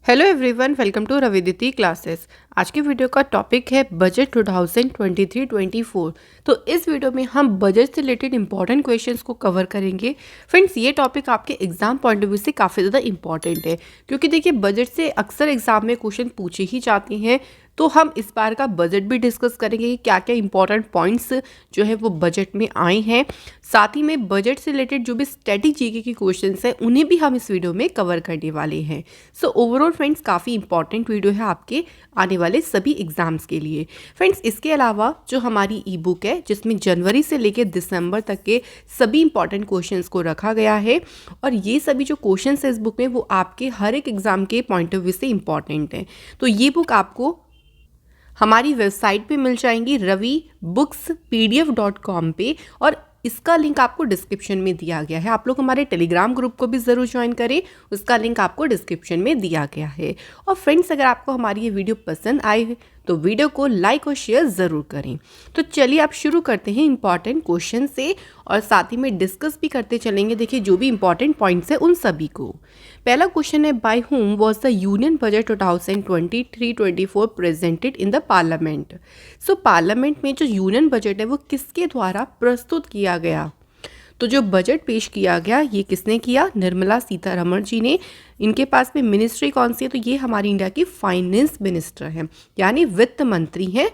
Hello everyone, welcome to रविदिति classes. आज की वीडियो का टॉपिक है बजट 2023-24। तो इस वीडियो में हम बजट से रिलेटेड इंपॉर्टेंट क्वेश्चंस को कवर करेंगे। फ्रेंड्स, ये टॉपिक आपके एग्जाम पॉइंट ऑफ व्यू से काफ़ी ज़्यादा इंपॉर्टेंट है, क्योंकि देखिए बजट से अक्सर एग्जाम में क्वेश्चन पूछे ही जाते हैं। तो हम इस बार का बजट भी डिस्कस करेंगे कि क्या क्या इंपॉर्टेंट पॉइंट्स जो है वो बजट में आए हैं। साथ ही में बजट से रिलेटेड जो भी स्टैटिक जीके के क्वेश्चंस हैं उन्हें भी हम इस वीडियो में कवर करने वाले हैं। सो ओवरऑल फ्रेंड्स, काफ़ी इंपॉर्टेंट वीडियो है आपके आने वाले सभी एग्जाम्स के लिए। फ्रेंड्स, इसके अलावा जो हमारी ई बुक है जिसमें जनवरी से लेकर दिसंबर तक के सभी इंपॉर्टेंट क्वेश्चंस को रखा गया है, और ये सभी जो क्वेश्चंस है इस बुक में वो आपके हर एक एग्जाम के पॉइंट ऑफ व्यू से इंपॉर्टेंट है। तो ये बुक आपको हमारी वेबसाइट पे मिल जाएंगी ravibookspdf.com पे, और इसका लिंक आपको डिस्क्रिप्शन में दिया गया है। आप लोग हमारे टेलीग्राम ग्रुप को भी ज़रूर ज्वाइन करें, उसका लिंक आपको डिस्क्रिप्शन में दिया गया है। और फ्रेंड्स, अगर आपको हमारी ये वीडियो पसंद आई तो वीडियो को लाइक और शेयर ज़रूर करें। तो चलिए आप शुरू करते हैं इंपॉर्टेंट क्वेश्चन से, और साथ ही में डिस्कस भी करते चलेंगे। देखिए जो भी इंपॉर्टेंट पॉइंट्स है उन सभी को। पहला क्वेश्चन है, by whom was the union budget 2023-24 presented in the parliament. So parliament में जो यूनियन बजट है वो किसके द्वारा प्रस्तुत किया गया? तो जो बजट पेश किया गया ये किसने किया? निर्मला सीतारमण जी ने। इनके पास में मिनिस्ट्री कौन सी है? तो ये हमारी इंडिया की फाइनेंस मिनिस्टर हैं, यानी वित्त मंत्री हैं।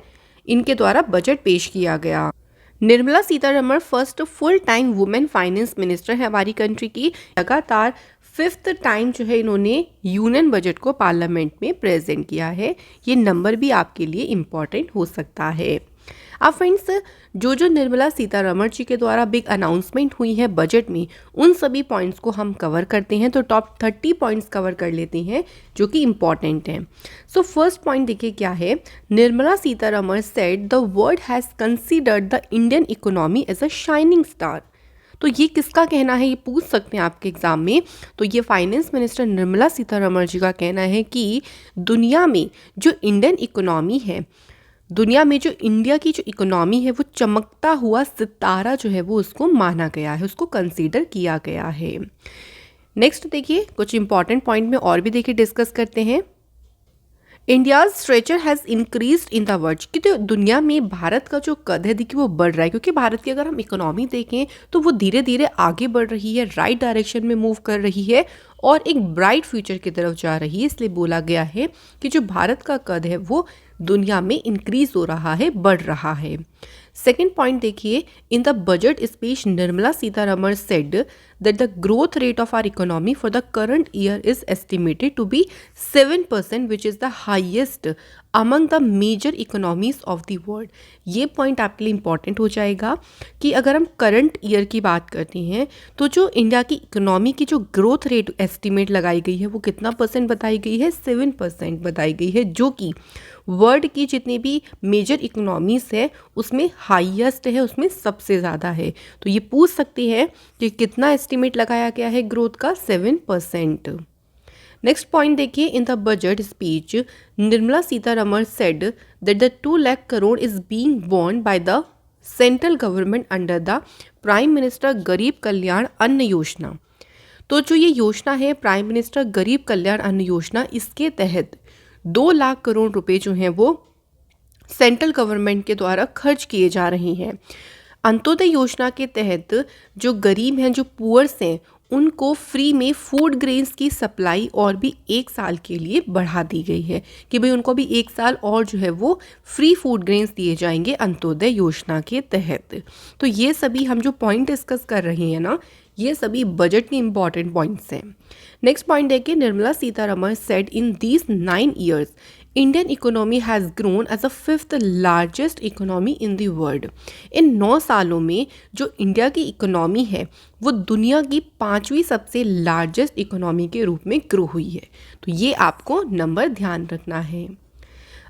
इनके द्वारा बजट पेश किया गया। Nirmala Sitharaman first full time women finance minister है हमारी कंट्री की। लगातार 5th टाइम जो है इन्होंने यूनियन बजट को पार्लियामेंट में प्रेजेंट किया है। ये नंबर भी आपके लिए इम्पॉर्टेंट हो सकता है। अब फ्रेंड्स, जो निर्मला सीतारमण जी के द्वारा बिग अनाउंसमेंट हुई है बजट में, उन सभी पॉइंट्स को हम कवर करते हैं। तो टॉप 30 पॉइंट्स कवर कर लेते हैं जो कि इम्पॉर्टेंट हैं। सो फर्स्ट पॉइंट देखिए क्या है। Nirmala Sitharaman said the world has considered the Indian economy as a shining star. तो ये किसका कहना है? ये पूछ सकते हैं आपके एग्जाम में। तो ये फाइनेंस मिनिस्टर निर्मला सीतारमण जी का कहना है कि दुनिया में जो इंडियन इकोनॉमी है, दुनिया में जो इंडिया की जो इकोनॉमी है वो चमकता हुआ सितारा जो है वो उसको माना गया है, उसको कंसीडर किया गया है। नेक्स्ट देखिए कुछ इंपॉर्टेंट पॉइंट में और भी देखिए डिस्कस करते हैं। India's stretcher has increased in the world, कि तो दुनिया में भारत का जो कद है देखिए वो बढ़ रहा है, क्योंकि भारत की अगर हम इकोनॉमी देखें तो वो धीरे धीरे आगे बढ़ रही है, राइट डायरेक्शन में मूव कर रही है और एक ब्राइट फ्यूचर की तरफ जा रही है। इसलिए बोला गया है कि जो भारत का कद है वो दुनिया में इंक्रीज हो रहा है, बढ़ रहा है। सेकेंड पॉइंट देखिए, in the budget speech Nirmala Sitharaman said that the growth rate of our economy for the current year is estimated to be 7%, which is the highest among the major economies of the world। ये point आपके लिए important हो जाएगा कि अगर हम current year की बात करते हैं तो जो इंडिया की इकोनॉमी की जो ग्रोथ रेट एस्टिमेट लगाई गई है वो कितना परसेंट बताई गई है? 7% बताई गई है, जो कि वर्ल्ड की जितनी भी मेजर इकोनॉमीज है उसमें हाईएस्ट है, उसमें सबसे ज़्यादा है। तो ये पूछ सकते हैं कि कितना एस्टिमेट लगाया गया है ग्रोथ का? 7%। नेक्स्ट पॉइंट देखिए, in the budget speech Nirmala Sitharaman said that the 2 lakh crore is being borne by the central government under the prime minister Garib Kalyan अन्न योजना। तो जो ये योजना है प्राइम मिनिस्टर गरीब कल्याण अन्न योजना, इसके तहत 2 लाख करोड़ रुपए जो हैं वो सेंट्रल गवर्नमेंट के द्वारा खर्च किए जा रहे हैं। अंत्योदय योजना के तहत जो गरीब हैं, जो पुअर्स हैं, उनको फ्री में फूड ग्रेन्स की सप्लाई और भी 1 साल के लिए बढ़ा दी गई है, कि भाई उनको भी 1 साल और जो है वो फ्री फूड ग्रेन्स दिए जाएंगे अंत्योदय योजना के तहत। तो ये सभी हम जो पॉइंट डिस्कस कर रहे हैं ना, ये सभी बजट के इंपॉर्टेंट पॉइंट्स हैं। नेक्स्ट पॉइंट देखिए, Nirmala Sitharaman said in these 9 years Indian economy has grown as a 5th largest economy in the world. इन 9 सालों में जो इंडिया की इकोनॉमी है वो दुनिया की 5वीं सबसे लार्जेस्ट इकोनॉमी के रूप में ग्रो हुई है। तो ये आपको नंबर ध्यान रखना है।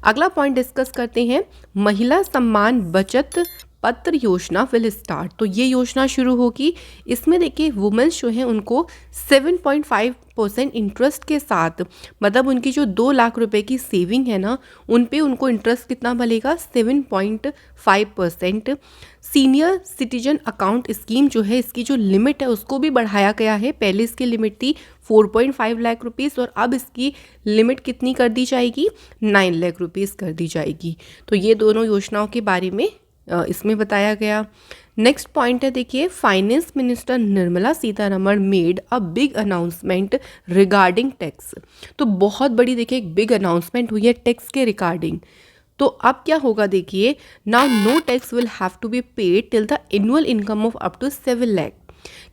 अगला पॉइंट डिस्कस करते हैं, महिला सम्मान बचत पत्र योजना विल स्टार्ट। तो ये योजना शुरू होगी। इसमें देखिए वुमेन्स जो हैं उनको 7.5% इंटरेस्ट के साथ, मतलब उनकी जो 2 लाख रुपए की सेविंग है ना, उन पे उनको इंटरेस्ट कितना मिलेगा, 7.5%। सीनियर सिटीजन अकाउंट स्कीम जो है, इसकी जो लिमिट है उसको भी बढ़ाया गया है। पहले इसकी लिमिट थी 4.5 लाख रुपीज़ और अब इसकी लिमिट कितनी कर दी जाएगी, 9 लाख रुपीज़ कर दी जाएगी। तो ये दोनों योजनाओं के बारे में इसमें बताया गया। नेक्स्ट पॉइंट है देखिए, finance minister Nirmala Sitharaman made a big announcement regarding tax. तो बहुत बड़ी देखिए एक बिग अनाउंसमेंट हुई है टैक्स के रिगार्डिंग। तो अब क्या होगा देखिए, now no tax will have to be paid till the annual income of up to 7 lakh,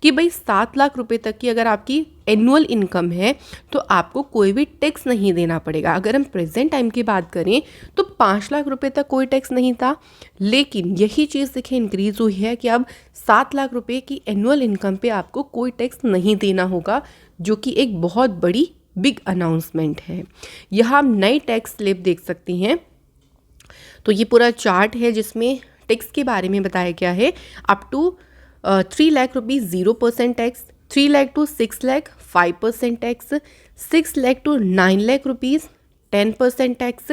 कि भाई 7 लाख रुपए तक की अगर आपकी एनुअल इनकम है तो आपको कोई भी टैक्स नहीं देना पड़ेगा। अगर हम प्रेजेंट टाइम की बात करें तो 5 लाख रुपए तक कोई टैक्स नहीं था, लेकिन यही चीज़ देखिए इंक्रीज हुई है कि अब 7 लाख रुपए की एनुअल इनकम पे आपको कोई टैक्स नहीं देना होगा, जो कि एक बहुत बड़ी बिग अनाउंसमेंट है। यहाँ हम नई टैक्स स्लैब देख सकते हैं। तो ये पूरा चार्ट है जिसमें टैक्स के बारे में बताया गया है। Up to 3 lakh rupees 0% tax, 3 lakh to 6 lakh 5% tax, 6 lakh to 9 lakh rupees 10% tax,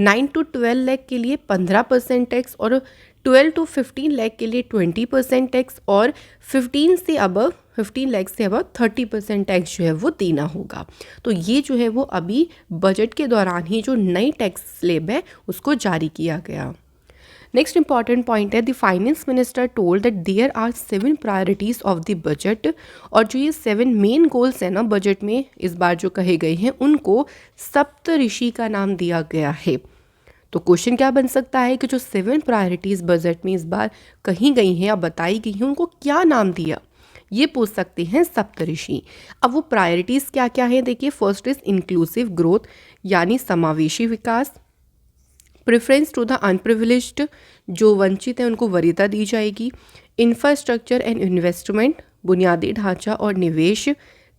9 to 12 lakh के लिए 15% टैक्स और 12 टू 15 लाख के लिए 20% टैक्स और 15 लाख से अबव 30% टैक्स जो है वो देना होगा। तो ये जो है वो अभी बजट के दौरान ही जो नई टैक्स स्लैब है उसको जारी किया गया। नेक्स्ट इंपॉर्टेंट पॉइंट है, the finance minister told that there are 7 priorities of the budget. और जो ये 7 मेन गोल्स हैं ना बजट में इस बार जो कहे गए हैं, उनको सप्तऋषि का नाम दिया गया है। तो क्वेश्चन क्या बन सकता है कि जो 7 प्रायोरिटीज़ बजट में इस बार कही गई हैं या बताई गई हैं, उनको क्या नाम दिया, ये पूछ सकते हैं सप्तऋषि। अब वो प्रायोरिटीज़ क्या क्या है देखिए, फर्स्ट इज इंक्लूसिव ग्रोथ, यानी समावेशी विकास। प्रेफरेंस टू द अनप्रिविलेज्ड, जो वंचित हैं उनको वरीयता दी जाएगी। इंफ्रास्ट्रक्चर एंड इन्वेस्टमेंट, बुनियादी ढांचा और निवेश।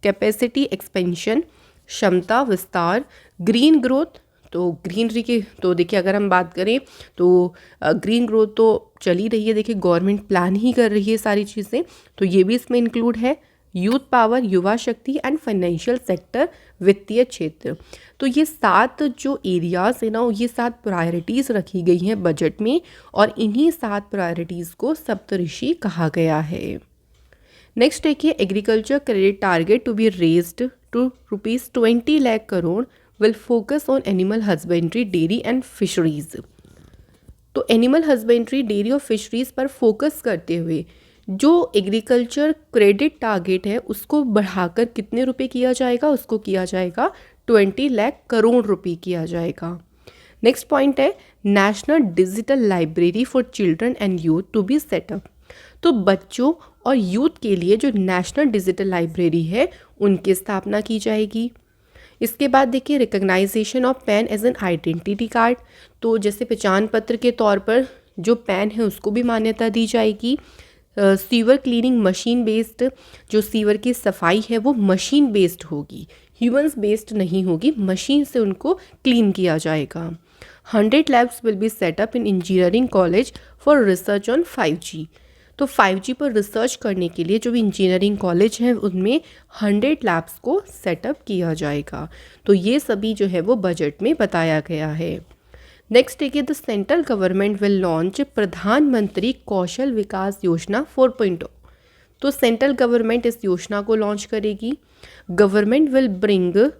कैपेसिटी एक्सपेंशन, क्षमता विस्तार। ग्रीन ग्रोथ, तो ग्रीनरी की तो देखिए अगर हम बात करें तो ग्रीन ग्रोथ तो चल ही रही है, देखिए गवर्नमेंट प्लान ही कर रही है सारी चीज़ें, तो ये भी इसमें इंक्लूड है। यूथ पावर, युवा शक्ति एंड फाइनेंशियल सेक्टर, वित्तीय क्षेत्र। तो ये 7 जो एरियाज़ है ना, ये 7 प्रायोरिटीज़ रखी गई हैं बजट में और इन्हीं 7 प्रायोरिटीज़ को सप्तऋषि कहा गया है। नेक्स्ट देखिए, agriculture credit target to be raised to ₹20 lakh crore will focus on animal husbandry, dairy and fisheries. तो एनिमल हस्बेंड्री, डेयरी और फिशरीज पर फोकस करते हुए जो एग्रीकल्चर क्रेडिट टारगेट है उसको बढ़ाकर कितने रुपए किया जाएगा, उसको किया जाएगा 20 लाख करोड़ रुपए किया जाएगा। नेक्स्ट पॉइंट है, national digital library for children and youth to be set up. तो बच्चों और यूथ के लिए जो नेशनल डिजिटल लाइब्रेरी है उनकी स्थापना की जाएगी। इसके बाद देखिए, recognition of PAN as an identity card, तो जैसे पहचान पत्र के तौर पर जो पैन है उसको भी मान्यता दी जाएगी। सीवर क्लीनिंग मशीन बेस्ड, जो सीवर की सफाई है वो मशीन बेस्ड होगी, ह्यूमंस बेस्ड नहीं होगी, मशीन से उनको क्लीन किया जाएगा। 100 labs will be set up in engineering college for research on 5G। तो 5G पर रिसर्च करने के लिए जो भी इंजीनियरिंग कॉलेज हैं उनमें 100 लैब्स को सेटअप किया जाएगा। तो ये सभी जो है वो बजट में बताया गया है। नेक्स्ट देखिए, the central government will launch प्रधानमंत्री कौशल विकास योजना 4.0। तो सेंट्रल गवर्नमेंट इस योजना को लॉन्च करेगी। Government will bring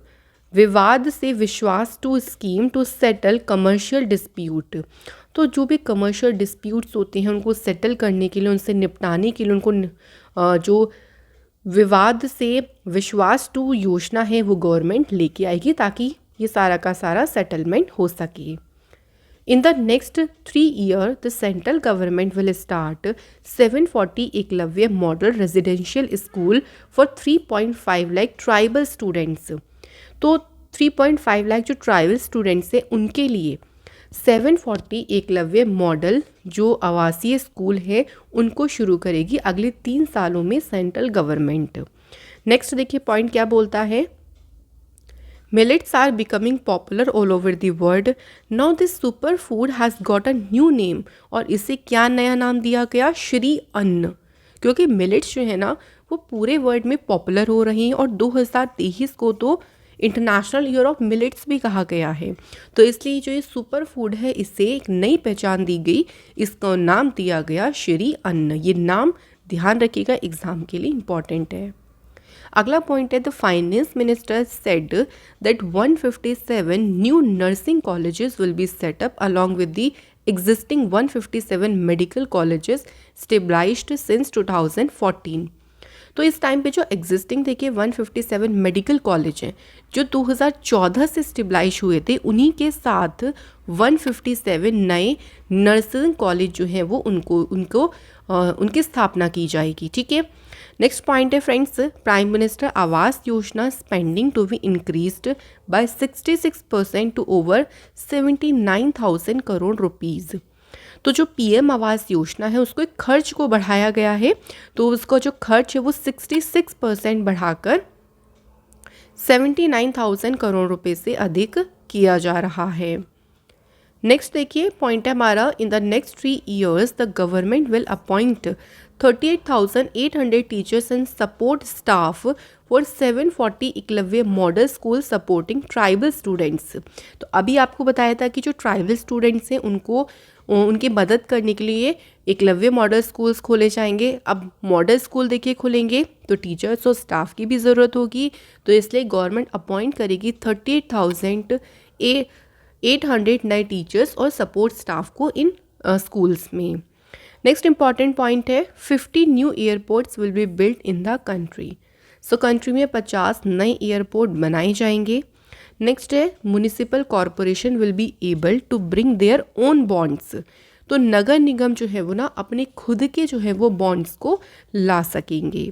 Vivad se Vishwas to scheme to settle commercial dispute. तो जो भी कमर्शियल डिस्प्यूट्स होते हैं उनको सेटल करने के लिए, उनसे निपटाने के लिए उनको जो विवाद से विश्वास टू योजना है वो गवर्नमेंट लेके आएगी ताकि ये सारा का सारा सेटलमेंट हो सके। In the next 3 years, the central government will start 740 Eklavya model residential school for 3.5 lakh tribal students. तो 3.5 लाख जो ट्राइबल स्टूडेंट्स हैं उनके लिए 740 एकलव्य मॉडल जो आवासीय स्कूल है उनको शुरू करेगी अगले 3 सालों में सेंट्रल गवर्नमेंट। नेक्स्ट देखिए पॉइंट क्या बोलता है, Millets are becoming popular all over the world. Now this superfood has got a new name. और इसे क्या नया नाम दिया गया? श्री अन्न। क्योंकि मिलेट्स जो है ना वो पूरे वर्ल्ड में पॉपुलर हो रही हैं और 2023 को तो इंटरनेशनल ईयर ऑफ मिलेट्स भी कहा गया है। तो इसलिए जो ये सुपर फूड है इसे एक नई पहचान दी गई, इसका नाम दिया गया श्री अन्न। ये नाम ध्यान रखिएगा, एग्जाम के लिए इम्पॉर्टेंट है। अगला पॉइंट है, the finance minister said that 157 new nursing colleges will be set up along with the existing 157 medical colleges stabilised since 2014। तो इस टाइम पे जो एग्जिस्टिंग देखिए 157 मेडिकल कॉलेज हैं जो 2014 से स्टेबलाइज हुए थे, उन्हीं के साथ 157 नए नर्सिंग कॉलेज जो हैं वो उनकी स्थापना की जाएगी। ठीक है। नेक्स्ट पॉइंट है friends, prime minister Awas Yojana spending to be increased by 66% to over 79,000 crore rupees. तो जो पीएम आवास योजना है उसको एक खर्च को बढ़ाया गया है, तो उसका जो खर्च है वो 66% बढ़ाकर 79,000 करोड़ रुपए से अधिक किया जा रहा है। नेक्स्ट देखिए पॉइंट है हमारा, in the next 3 years the government will appoint 38,800 teachers and support staff for 740 Eklavya model school supporting tribal students. तो अभी आपको बताया था कि जो ट्राइबल स्टूडेंट्स हैं उनकी मदद करने के लिए एकलव्य मॉडल स्कूल्स खोले जाएंगे। अब मॉडल स्कूल देखिए खुलेंगे तो टीचर्स और स्टाफ की भी ज़रूरत होगी, तो इसलिए गवर्नमेंट अपॉइंट करेगी 38,800 नए टीचर्स और सपोर्ट स्टाफ को इन स्कूल्स में। नेक्स्ट इंपॉर्टेंट पॉइंट है, 50 new airports will be built in the country. So country में 50 नए एयरपोर्ट बनाए जाएंगे। नेक्स्ट है, municipal corporation will be able to bring their own bonds. तो नगर निगम जो है वो ना अपने खुद के जो है वो बॉन्ड्स को ला सकेंगे।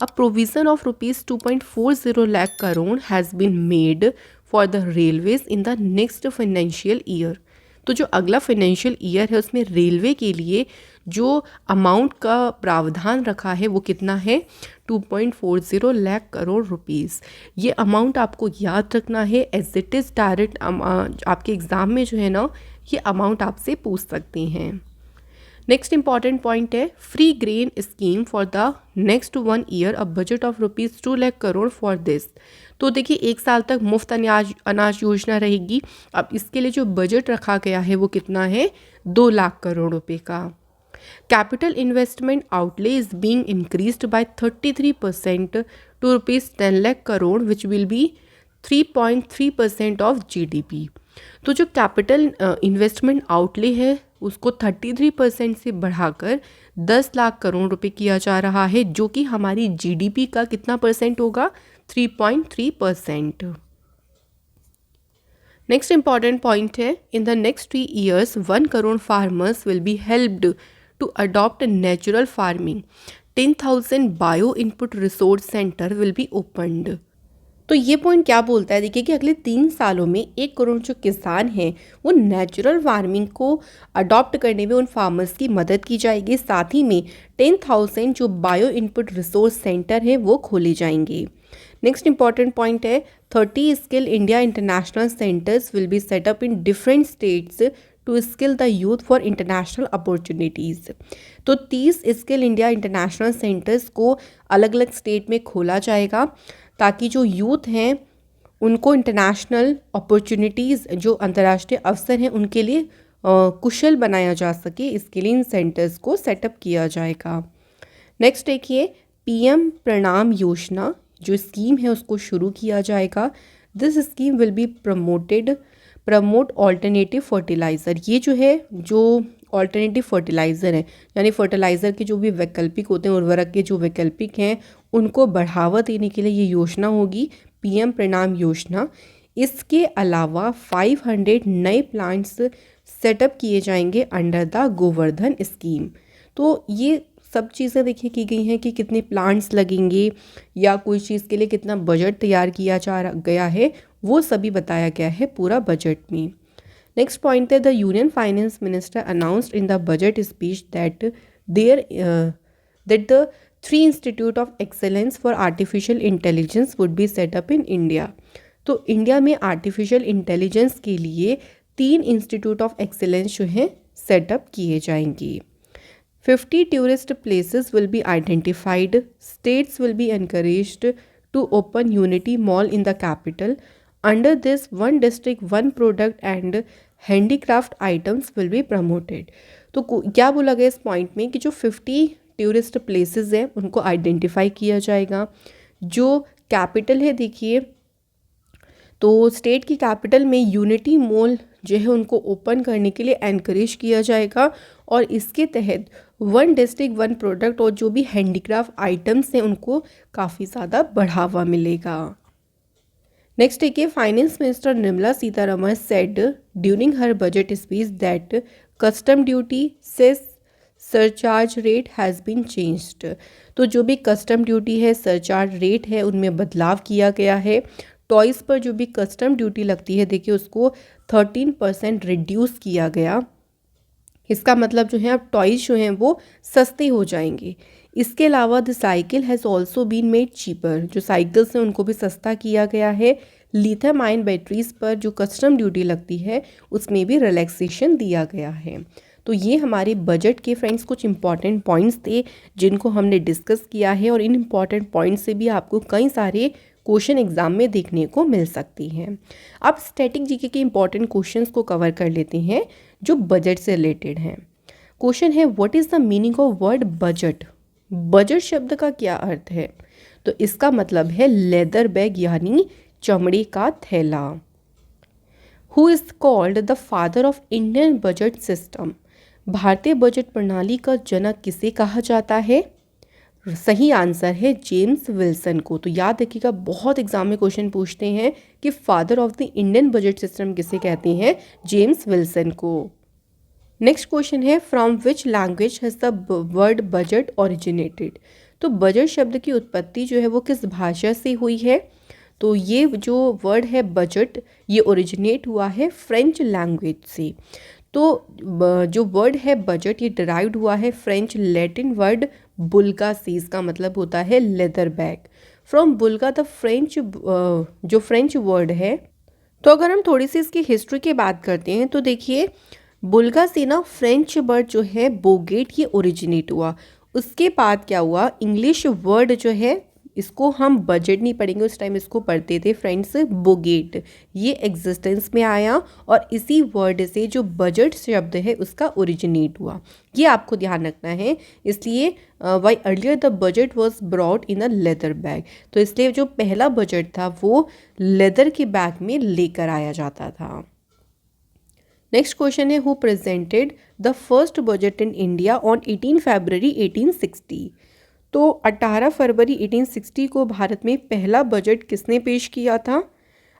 अब provision of ₹2.40 lakh crore has been made for the railways in the next financial year. तो जो अगला फाइनेंशियल ईयर है उसमें रेलवे के लिए जो अमाउंट का प्रावधान रखा है वो कितना है? 2.40 लाख करोड़ रुपीज़। ये अमाउंट आपको याद रखना है, एज इट इज़ डायरेक्ट आपके एग्ज़ाम में जो है ना ये अमाउंट आपसे पूछ सकते हैं। नेक्स्ट इंपॉर्टेंट पॉइंट है, free grain scheme for the next 1 year a budget of ₹2 lakh crore for this. तो देखिए 1 साल तक मुफ्त अनाज योजना रहेगी। अब इसके लिए जो बजट रखा गया है वो कितना है? 2 लाख करोड़ रुपए का। Capital investment outlay is being increased by 33% to ₹10 lakh crore which will be 3.3% of GDP. तो जो कैपिटल इन्वेस्टमेंट आउटले है उसको 33% से बढ़ाकर 10 लाख करोड़ रुपए किया जा रहा है, जो कि हमारी जीडीपी का कितना परसेंट होगा? 3.3%। Next important point is, in the next 3 years 1 crore farmers will be helped to adopt natural farming. 10,000 bio input resource centre will be opened. तो ये पॉइंट क्या बोलता है? देखिए कि अगले 3 सालों में 1 करोड़ जो किसान हैं वो नेचुरल फार्मिंग को अडॉप्ट करने में उन फार्मर्स की मदद की जाएगी। साथ ही में 10,000 जो बायो इनपुट रिसोर्स सेंटर हैं वो खोले जाएंगे। नेक्स्ट इंपॉर्टेंट पॉइंट है, 30 skill India international centres will be set up in different states to skill the youth for international opportunities. तो 30 स्किल इंडिया इंटरनेशनल सेंटर्स को अलग अलग स्टेट में खोला जाएगा ताकि जो यूथ हैं उनको इंटरनेशनल अपॉर्चुनिटीज़, जो अंतर्राष्ट्रीय अवसर हैं उनके लिए कुशल बनाया जा सके। इसके लिए इन सेंटर्स को सेटअप किया जाएगा। नेक्स्ट देखिए, पीएम प्रणाम योजना जो स्कीम है उसको शुरू किया जाएगा। This scheme will be promote alternative fertiliser. ये जो है जो ऑल्टरनेटिव फर्टिलाइज़र है यानी फर्टिलाइज़र के जो भी वैकल्पिक होते हैं, उर्वरक के जो वैकल्पिक हैं उनको बढ़ावा देने के लिए ये योजना होगी, पीएम प्रणाम योजना। इसके अलावा 500 नए प्लांट्स सेटअप किए जाएंगे अंडर द गोवर्धन स्कीम। तो ये सब चीज़ें देखिए की गई हैं कि कितने प्लांट्स लगेंगे या कोई चीज़ के लिए कितना बजट तैयार किया जा गया है, वो सभी बताया गया है पूरा बजट में। नेक्स्ट पॉइंट है, the union finance minister announced in the budget speech that the 3 institute of excellence for artificial intelligence would be set up in India. तो इंडिया में आर्टिफिशियल इंटेलिजेंस के लिए 3 इंस्टीट्यूट ऑफ एक्सीलेंस जो हैं setup किए जाएंगे। 50 tourist places will be identified. States will be encouraged to open Unity Mall in the capital. Under this, one district, one product and handicraft items will be promoted. तो क्या बोला गया इस point में कि जो 50 टूरिस्ट प्लेसेस हैं उनको आइडेंटिफाई किया जाएगा। जो कैपिटल है देखिए, तो स्टेट की कैपिटल में यूनिटी मॉल जो है उनको ओपन करने के लिए एनकरेज किया जाएगा और इसके तहत वन डिस्ट्रिक्ट वन प्रोडक्ट और जो भी हैंडीक्राफ्ट आइटम्स हैं उनको काफ़ी ज़्यादा बढ़ावा मिलेगा। नेक्स्ट देखिए, finance minister Nirmala Sitharaman said during her budget speech that custom duty cess surcharge rate has been changed. तो जो भी कस्टम ड्यूटी है, सरचार्ज रेट है, उनमें बदलाव किया गया है। टॉयज़ पर जो भी कस्टम ड्यूटी लगती है देखिए उसको 13% रिड्यूस किया गया। इसका मतलब जो है अब टॉयज़ जो हैं वो सस्ते हो जाएंगे। इसके अलावा the cycle has also been made cheaper, जो साइकिल्स हैं उनको भी सस्ता किया गया है। लिथियम आयन बैटरीज पर जो कस्टम ड्यूटी लगती है उसमें भी रिलैक्सेशन दिया गया है। तो ये हमारे बजट के फ्रेंड्स कुछ इंपॉर्टेंट पॉइंट्स थे जिनको हमने डिस्कस किया है और इन इंपॉर्टेंट पॉइंट्स से भी आपको कई सारे क्वेश्चन एग्जाम में देखने को मिल सकती हैं। अब स्टैटिक जीके के इंपॉर्टेंट क्वेश्चंस को कवर कर लेते हैं जो बजट से रिलेटेड हैं। क्वेश्चन है, what is the meaning of word budget? Budget शब्द का क्या अर्थ है? तो इसका मतलब है लेदर बैग यानी चमड़े का थैला। Who is called the father of Indian budget system? भारतीय बजट प्रणाली का जनक किसे कहा जाता है? सही आंसर है जेम्स विल्सन को। तो याद रखिएगा, बहुत एग्जाम में क्वेश्चन पूछते हैं कि father of the Indian budget system किसे कहते हैं? जेम्स विल्सन को। नेक्स्ट क्वेश्चन है, from which language has the word budget originated? तो बजट शब्द की उत्पत्ति जो है वो किस भाषा से हुई है? तो ये जो वर्ड है बजट ये ओरिजिनेट हुआ है फ्रेंच लैंग्वेज से। तो जो वर्ड है बजट ये डिराइव्ड हुआ है फ्रेंच लैटिन वर्ड बुल्गा से। इसका मतलब होता है leather bag. From bulga the French जो फ्रेंच वर्ड है। तो अगर हम थोड़ी सी इसकी हिस्ट्री की बात करते हैं तो देखिए, बुल्गा से ना फ्रेंच वर्ड जो है बोगेट ये ओरिजिनेट हुआ। उसके बाद क्या हुआ, इंग्लिश वर्ड जो है इसको हम बजट नहीं पढ़ेंगे, उस टाइम इसको पढ़ते थे फ्रेंड्स बोगेट, ये एग्जिस्टेंस में आया और इसी वर्ड से जो बजट शब्द है उसका ओरिजिनेट हुआ। ये आपको ध्यान रखना है। इसलिए why earlier the budget was brought in a leather bag, तो इसलिए जो पहला बजट था वो लेदर के बैग में लेकर आया जाता था। नेक्स्ट क्वेश्चन है, who presented the first budget in India on 18 फरवरी 1860? तो 18 फरवरी 1860 को भारत में पहला बजट किसने पेश किया था?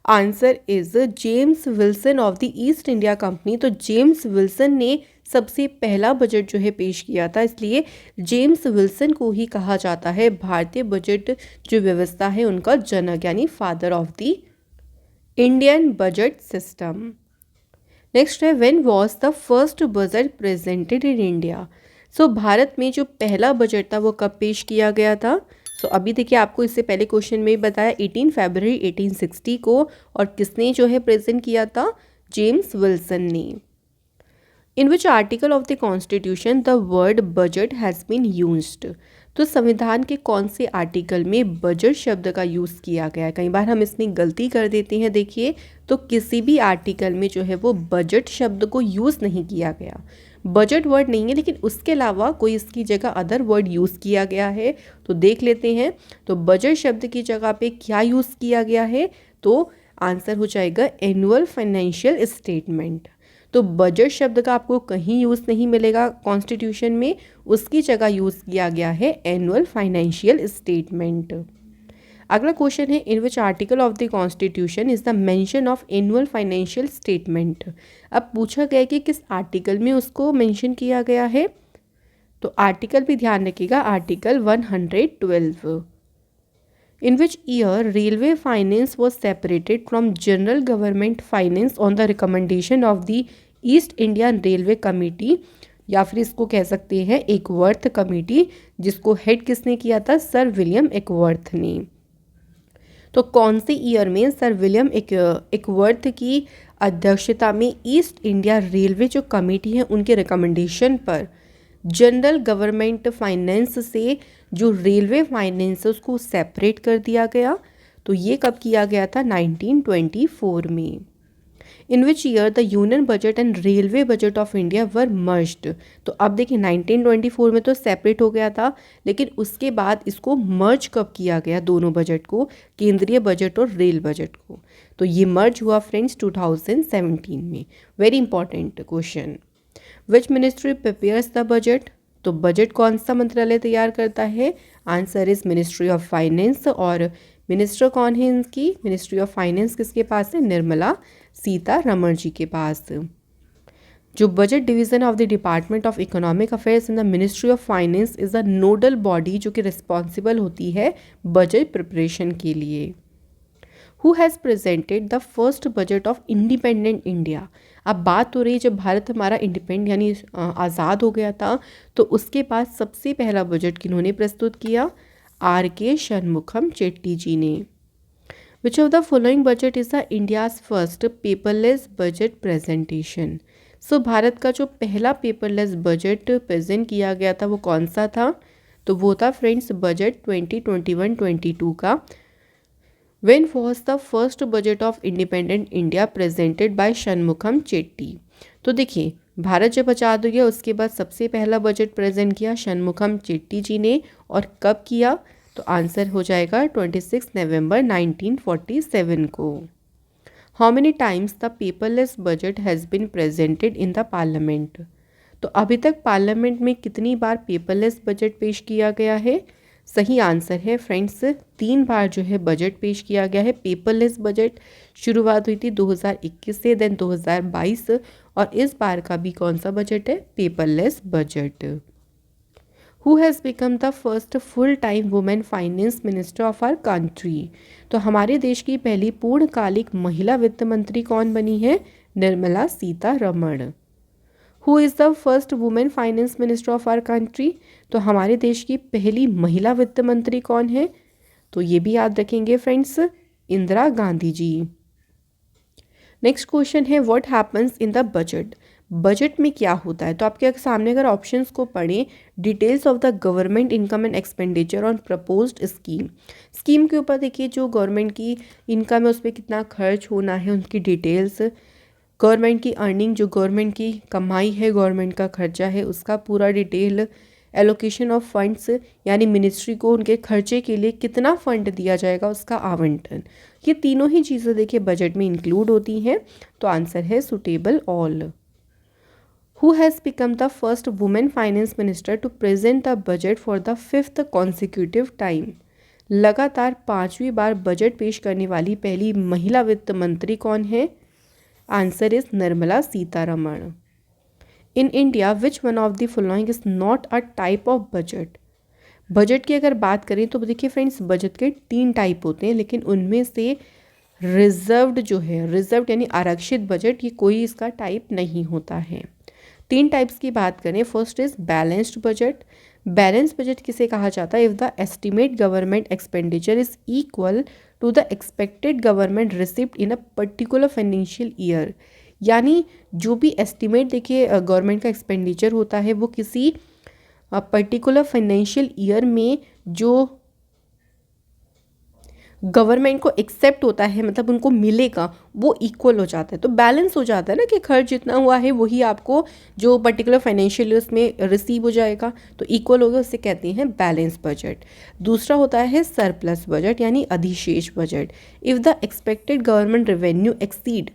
Answer is James Wilson of the east India company. तो जेम्स विल्सन ने सबसे पहला बजट जो है पेश किया था, इसलिए जेम्स विल्सन को ही कहा जाता है भारतीय बजट जो व्यवस्था है उनका जनक यानी father of the Indian budget system. Next है, when was the first budget presented in India? So Bharat में जो पहला बजट था वो कब पेश किया गया था? सो अभी देखिए, आपको इससे पहले क्वेश्चन में बताया 18 फरवरी 1860 को, और किसने जो है प्रेजेंट किया था? जेम्स विल्सन ने। In which article of the constitution the word budget has been used? तो संविधान के कौन से आर्टिकल में बजट शब्द का यूज़ किया गया है? कई बार हम इसमें गलती कर देते हैं। देखिए, तो किसी भी आर्टिकल में जो है वो बजट शब्द को यूज़ नहीं किया गया। बजट वर्ड नहीं है लेकिन उसके अलावा कोई इसकी जगह अदर वर्ड यूज़ किया गया है, तो देख लेते हैं। तो बजट शब्द की जगह पे क्या यूज़ किया गया है? तो आंसर हो जाएगा एनुअल फाइनेंशियल स्टेटमेंट। तो बजट शब्द का आपको कहीं यूज़ नहीं मिलेगा कॉन्स्टिट्यूशन में, उसकी जगह यूज़ किया गया है एनुअल फाइनेंशियल स्टेटमेंट। अगला क्वेश्चन है, in which article of the constitution is the mention of annual financial statement? अब पूछा गया कि किस आर्टिकल में उसको मेंशन किया गया है, तो आर्टिकल भी ध्यान रखिएगा, article 112। In which year railway finance was separated from general government finance on the recommendation of the east Indian railway committee, या फिर इसको कह सकते हैं एकवर्थ कमेटी, जिसको हेड किसने किया था? सर विलियम एकवर्थ ने। तो कौन से ईयर में सर विलियम एकवर्थ की अध्यक्षता में ईस्ट इंडिया रेलवे जो कमेटी है उनके रिकमेंडेशन पर जनरल गवर्नमेंट फाइनेंस से जो रेलवे फाइनेंस है उसको सेपरेट कर दिया गया? तो ये कब किया गया था? 1924 में। In which year the union budget and railway budget of India were merged? तो अब देखिए 1924 में तो सेपरेट हो गया था, लेकिन उसके बाद इसको मर्ज कब किया गया दोनों बजट को, केंद्रीय बजट और रेल बजट को? तो ये मर्ज हुआ फ्रेंड्स 2017 में। Very important question. Which ministry prepares the budget? तो बजट कौन सा मंत्रालय तैयार करता है? Answer is ministry of finance. और मिनिस्टर कौन है इनकी? मिनिस्ट्री ऑफ फाइनेंस किसके पास है? निर्मला सीतारमण जी के पास। जो budget division of the department of economic affairs in the ministry of finance is a nodal body जो कि रिस्पॉन्सिबल होती है बजट प्रिपरेशन के लिए। Who has presented the first budget of independent India? अब बात हो रही है जब भारत हमारा इंडिपेंडेंट यानी आज़ाद हो गया था, तो उसके बाद सबसे पहला बजट किन्होंने प्रस्तुत किया? R.K. शनमुखम चेट्टी जी ने। Which of the following budget is the India's first paperless budget presentation? So Bharat का जो पहला पेपरलेस बजट प्रेजेंट किया गया था वो कौन सा था? तो वो था फ्रेंड्स बजट 2021-22 का। When was the first budget of independent India presented by Shanmukham Chetty? तो देखिए भारत जब आज़ाद हो गया उसके बाद सबसे पहला बजट प्रेजेंट किया शनमुखम चेट्टी जी ने, और कब किया? तो आंसर हो जाएगा 26 नवंबर 1947 को। How many times the paperless budget has been presented in the parliament? तो अभी तक पार्लियामेंट में कितनी बार पेपरलेस बजट पेश किया गया है? सही आंसर है फ्रेंड्स 3 बार जो है बजट पेश किया गया है। पेपरलेस बजट शुरुआत हुई थी 2021 से, देन 2022, और इस बार का भी कौन सा बजट है? Paperless budget. Who has become the first full time women finance minister of our country? तो हमारे देश की पहली पूर्णकालिक महिला वित्त मंत्री कौन बनी है? Nirmala Sitharaman. Who is the first women finance minister of our country? तो हमारे देश की पहली महिला वित्त मंत्री कौन है? तो ये भी याद रखेंगे फ्रेंड्स, इंदिरा गांधी जी। नेक्स्ट क्वेश्चन है what happens in the budget? Budget में क्या होता है? तो आपके सामने अगर ऑप्शंस को पढ़ें, details of the government income and expenditure on proposed scheme. Scheme के ऊपर देखिए जो गवर्नमेंट की इनकम है उस पर कितना खर्च होना है उनकी डिटेल्स, गवर्नमेंट की अर्निंग जो गवर्नमेंट की कमाई है, गवर्नमेंट का खर्चा है उसका पूरा डिटेल, एलोकेशन ऑफ फंड्स यानी मिनिस्ट्री को उनके खर्चे के लिए कितना फंड दिया जाएगा उसका आवंटन, ये तीनों ही चीज़ें देखिए बजट में इंक्लूड होती हैं। तो आंसर है suitable all. Who has become the first women finance minister to present the budget for the 5th consecutive time? लगातार 5वीं बार बजट पेश करने वाली पहली महिला वित्त मंत्री कौन है? Answer is Nirmala Sitharaman. In India which one of the following is not a type of budget? Budget की अगर बात करें तो देखिए फ्रेंड्स बजट के 3 टाइप होते हैं, लेकिन उनमें से रिजर्व्ड जो है, रिजर्व्ड यानी आरक्षित बजट, ये कोई इसका टाइप नहीं होता है। 3 टाइप्स की बात करें, first is balanced budget. Balance budget किसे कहा जाता है? If the estimate government expenditure is equal to the expected government receipt in a particular financial year. यानी जो भी एस्टिमेट देखिए गवर्नमेंट का एक्सपेंडिचर होता है वो किसी पर्टिकुलर फाइनेंशियल ईयर में जो गवर्नमेंट को एक्सेप्ट होता है, मतलब उनको मिलेगा, वो इक्वल हो जाता है। तो बैलेंस हो जाता है ना कि खर्च जितना हुआ है वही आपको जो पर्टिकुलर फाइनेंशियल ईयर्स में रिसीव हो जाएगा, तो इक्वल हो गया, उससे कहते हैं बैलेंस बजट। दूसरा होता है सरप्लस बजट यानी अधिशेष budget. If the expected government revenue exceed,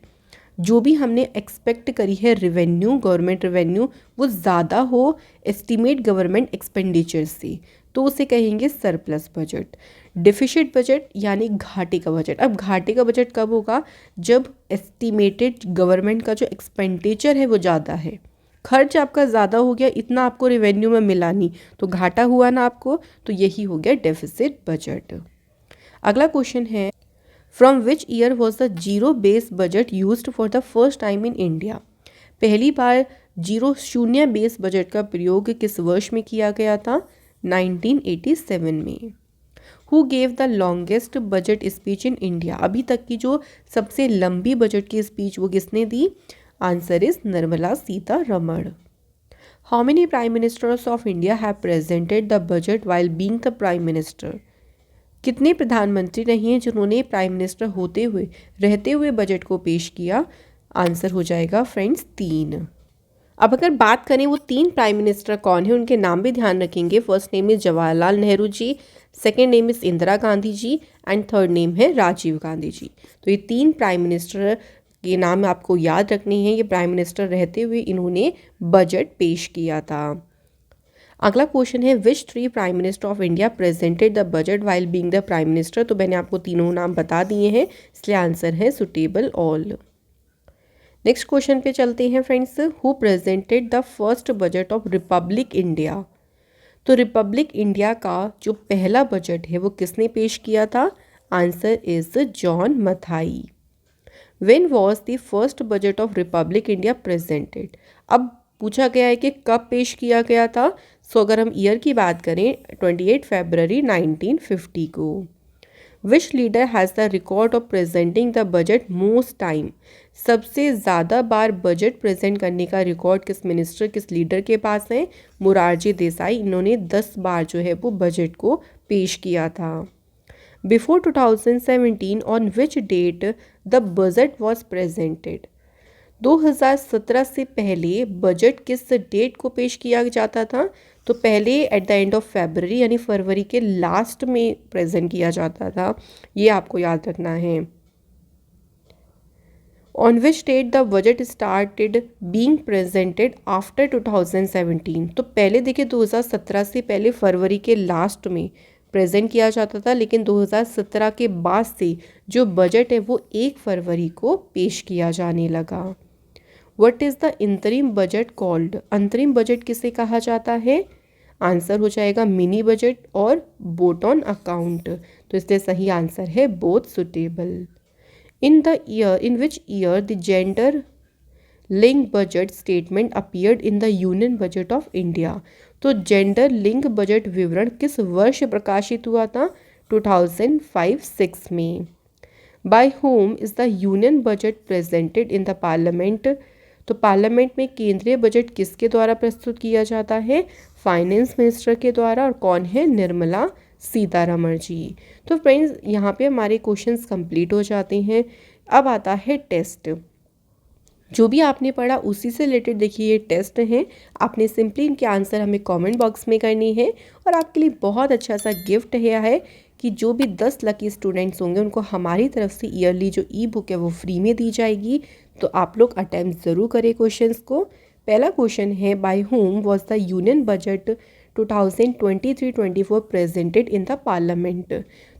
जो भी हमने एक्सपेक्ट करी है रेवेन्यू, गवर्नमेंट रेवेन्यू, वो ज़्यादा हो एस्टिमेट गवर्नमेंट एक्सपेंडिचर से, तो उसे कहेंगे सरप्लस बजट। डिफिसिट बजट यानी घाटे का बजट। अब घाटे का बजट कब होगा? जब एस्टिमेटेड गवर्नमेंट का जो एक्सपेंडिचर है वो ज़्यादा है, खर्च आपका ज़्यादा हो गया, इतना आपको रेवेन्यू में मिला नहीं, तो घाटा हुआ ना आपको, तो यही हो गया डेफिसिट बजट। अगला क्वेश्चन है from which year was the zero base budget used for the first time in India? पहली बार शून्य बेस बजट का प्रयोग किस वर्ष में किया गया था? 1987 में। Who gave the longest budget speech in India, अभी तक की जो सबसे लंबी बजट की स्पीच वो किसने दी? Answer is Nirmala Sitharaman. How many prime ministers of India have presented the budget while being the prime minister, कितने प्रधानमंत्री रहे हैं जिन्होंने प्राइम मिनिस्टर रहते हुए बजट को पेश किया? आंसर हो जाएगा फ्रेंड्स 3। अब अगर बात करें वो 3 प्राइम मिनिस्टर कौन है, उनके नाम भी ध्यान रखेंगे। First name is Jawaharlal Nehru ji, second name is Indira Gandhi ji and third name है राजीव गांधी जी। तो ये 3 प्राइम मिनिस्टर के नाम आपको याद रखने हैं। ये प्राइम मिनिस्टर रहते हुए इन्होंने बजट पेश किया था। अगला क्वेश्चन है विच 3 prime minister of India presented the budget while being the prime minister. तो मैंने आपको तीनों नाम बता दिए हैं, इसलिए आंसर है सुटेबल ऑल। नेक्स्ट क्वेश्चन पे चलते हैं friends. Who presented the first budget of Republic India. तो रिपब्लिक इंडिया का जो पहला बजट है वो किसने पेश किया था? Answer is John Mathai. When was the first budget of Republic India presented. अब पूछा गया है कि कब पेश किया गया था। सो अगर हम ईयर की बात करें 28 फरवरी 1950 को। Which leader has the record of presenting the budget most time. सबसे ज़्यादा बार बजट प्रेजेंट करने का रिकॉर्ड किस मिनिस्टर, किस लीडर के पास है? मोरारजी देसाई। इन्होंने 10 बार जो है वो बजट को पेश किया था। Before 2017 on which date the budget was presented. 2017 से पहले बजट किस डेट को पेश किया जाता था? तो पहले at the end of February यानी फरवरी के लास्ट में प्रेजेंट किया जाता था, ये आपको याद रखना है। On which date the budget started being presented after 2017। तो पहले देखिए 2017 से पहले फरवरी के लास्ट में प्रेजेंट किया जाता था, लेकिन 2017 के बाद से जो बजट है वो 1 फरवरी को पेश किया जाने लगा। What is the interim budget called. अंतरिम बजट किसे कहा जाता है? आंसर हो जाएगा मिनी बजट और वोट ऑन अकाउंट। तो इसलिए सही आंसर है both suitable. In the year in which year the gender link budget statement appeared in the union budget of India. तो जेंडर लिंक बजट विवरण किस वर्ष प्रकाशित हुआ था? 2005-06 में। By whom is the union budget presented in the parliament. तो parliament में केंद्रीय बजट किसके द्वारा प्रस्तुत किया जाता है? फाइनेंस मिनिस्टर के द्वारा। और कौन है? निर्मला सीतारमण जी। तो फ्रेंड्स यहाँ पे हमारे क्वेश्चंस कंप्लीट हो जाते हैं। अब आता है टेस्ट। जो भी आपने पढ़ा उसी से रिलेटेड देखिए ये टेस्ट हैं। आपने सिंपली इनके आंसर हमें कमेंट बॉक्स में करनी है। और आपके लिए बहुत अच्छा सा गिफ्ट है कि जो भी 10 लकी स्टूडेंट्स होंगे उनको हमारी तरफ से ईयरली जो ई बुक है वो फ्री में दी जाएगी। तो आप लोग अटैम्प्ट ज़रूर करें क्वेश्चंस को। पहला क्वेश्चन है by whom was the union budget 2023-24 presented in the parliament.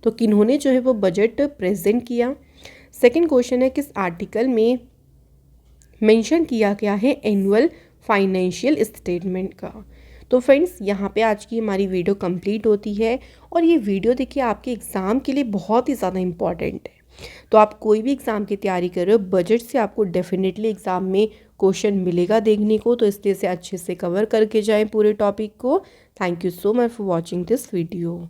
तो किन्होंने जो है वो बजट प्रेजेंट किया। सेकंड क्वेश्चन है किस आर्टिकल में मेंशन किया गया है एनुअल फाइनेंशियल स्टेटमेंट का। तो फ्रेंड्स यहाँ पे आज की हमारी वीडियो कंप्लीट होती है। और ये वीडियो देखिए आपके एग्ज़ाम के लिए बहुत ही ज़्यादा इम्पॉर्टेंट है। तो आप कोई भी एग्ज़ाम की तैयारी कर रहे हो, बजट से आपको डेफिनेटली एग्ज़ाम में क्वेश्चन मिलेगा देखने को। तो इसलिए से अच्छे से कवर करके जाएं पूरे टॉपिक को। Thank you so much for watching this video.